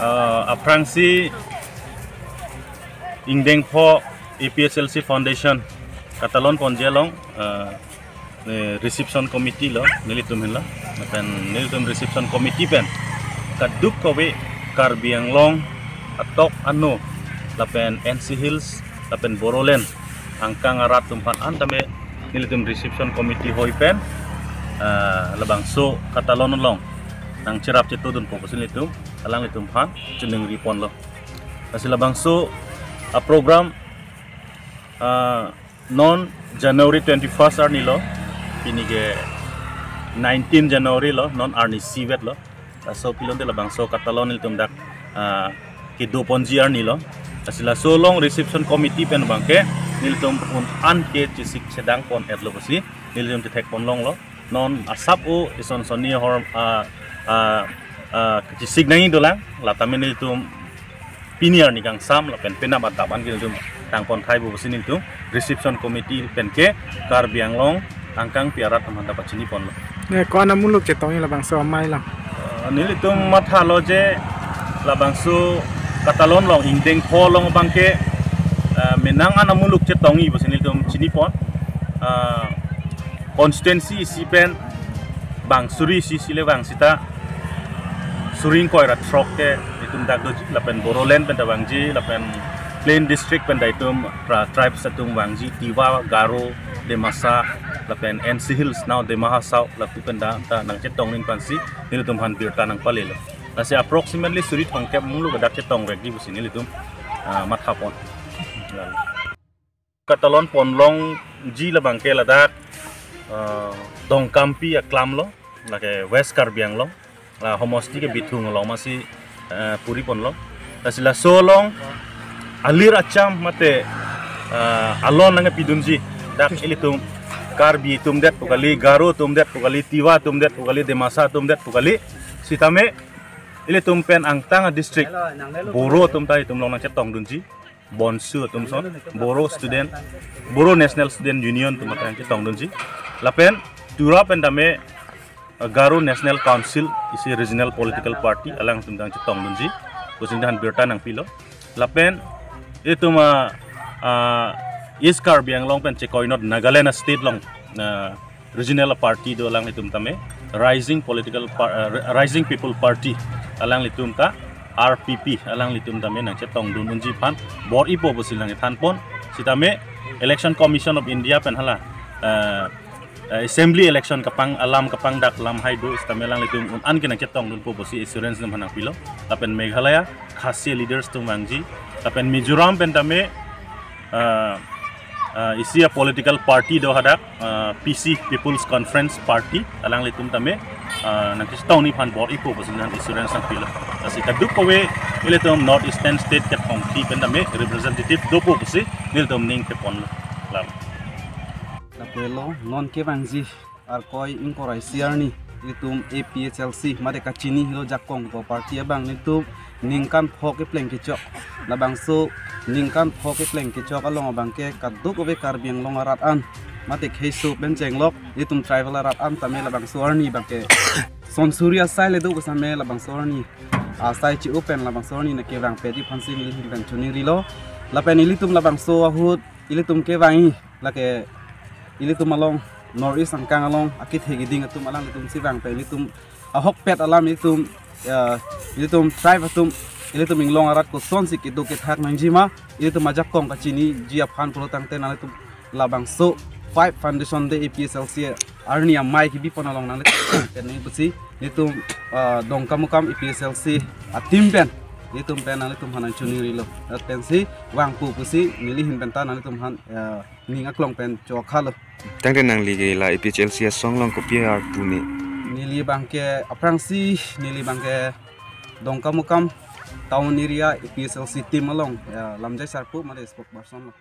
Aprangsi Ingdeng Po EPSLC Foundation Katalon Ponjelong reception committee lo nilitum hila pen nilitum reception committee pen kaduk kowe Karbiang Long atok anu lapen NC Hills lapen Borolen angkang arat tumpan antame nilitum reception committee hoi pen labang so Katalon long nang cerap cetudun po pasin litum alang litum han ceneng ripon lo kasih labang so a program non January 21st arni lo ini ke 19 Januari lo non arni siwet lo so pilon de labang so Katalon litum dak ke 2.0 arni lo asila so long reception committee pen bangke nilitum pun an ke cisik sedang pon et lo pasi nilitum tek pon long lo non asap u ison soni hor cisik nangi dolang latamen nilitum piniar ni kang sam la pen penam atapan nilitum tang pon thai bu pasi nilitum reception committee pen ke Karbiang Long angkang piarat teman dapat sini pon lo. Ne ko ana muluk cetong la bang so mai lang. Nilitum matha lo je labang so Katalon long Ingdeng Po long bangke menang ana muluk cetongi bos nilitum sini pon konstituensi sipen bang suri sile bang sita suring koirat trok ke itum dagdo lapen Borolen pen bangji lapen Plain District pen itum tribe satung bangji Tiwa Garo Demasa lapen NC Hills now Demaha South lapu penda ta nang cetong nin pansi nilitum han birta nang palelo nasi approximately suri thongkep mulu gadak cetong regi busi nilitum mathapon Katalon ponlong ji la bangke ladak dongkampi aklam lo lake West Karbiang Long la homosti ke bitung lo masih puri pon lo nasi la solong alir acam mate alon nang pidunji dak ilitum Karbi tumdet pukali Garo tumdet pukali Tiwa tumdet pukali Demasa tumdet pukali sitame ile tumpen angtang district Boro tumtai tumlong nang cetong dunji Bonsu tumson Boro National Student Union tumatang cetong dunji lapen tura pendame Garo National Council isi regional political party alang tumtang cetong dunji kusindahan birta nang pilo lapen itu East Karbiang Long pen cekoinot Nagaland State long regional party do alang litum tame Rising People Party alang litum ta RPP alang litum tame nang cetong dun unji pan bor ipo bosilang than pon sitame Election Commission of India pen hala assembly election kapang alam kapang dak lam haido istame lang litum an kinang cetong dun po bosi assurance nam hanang pilo tapen Meghalaya khasi leaders tum wangji tapen Mizoram pen tame isi political party do hadak PC People's Conference Party alang litum tame nang kistong ni pan bor ipo bosilan insurance ang pilo asi kaduk kowe ilitum North Eastern State ke pongti pen tame representative dopo bosi niltum ning ke pon lam la pelo non ke bangji ar koi inkorai siarni ilitum APHLC made kachini hilo jakong ko party abang nitum ningkan phoke pleng ke chok labang so ningkan phoke pleng ke chok along abang ke kaduk obe Karbiang Long arat an mate kheisu ben jenglok itum tribal arat an tame labang sorni bangke son surya sai le du same labang sorni asai chi open labang sorni na ke bang pedi phansi mili ben chuni rilo lapen ilitum labang so ahut ilitum ke wangi lake ilitum along North East angkang along akit hegiding atum alang litum si bang pe ilitum ahok pet alam ilitum tribe atum ilitum inglong arat ko son si kidu ke thak nangjima ilitum ajak kong kachini jia phan pulo tangte na ilitum labang so 5 foundation de EPSLC arnia mai ki bipon along nang ilitum ni busi ilitum dongkamukam EPSLC atim pen ilitum pen nang ilitum hanan chuni rilo pensi wang pu busi nilihin penta nang ilitum han ninga klong pen chokhalo tangte nang ligi la EPSLC song long ko PR puni nili bangke aprangsi nili bangke dongkamukam town area EPSLC team along lamjai sarpu made spokesperson